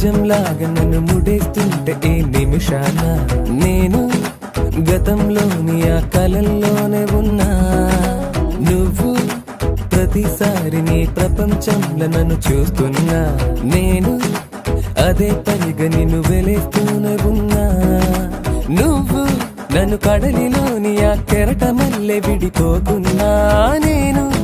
రాజ్యంలాగా నన్ను ముడేస్తుంటే ఈ నిమిషాన నేను గతంలోని ఆ కలల్లోనే ఉన్నా. నువ్వు ప్రతిసారి నీ ప్రపంచంలో నన్ను చూస్తున్నా. నేను అదే పనిగా నిన్ను వెలేస్తూనే ఉన్నా. నువ్వు నన్ను కడలిలోని ఆ కెరట మల్లె విడిపోకున్నా. నేను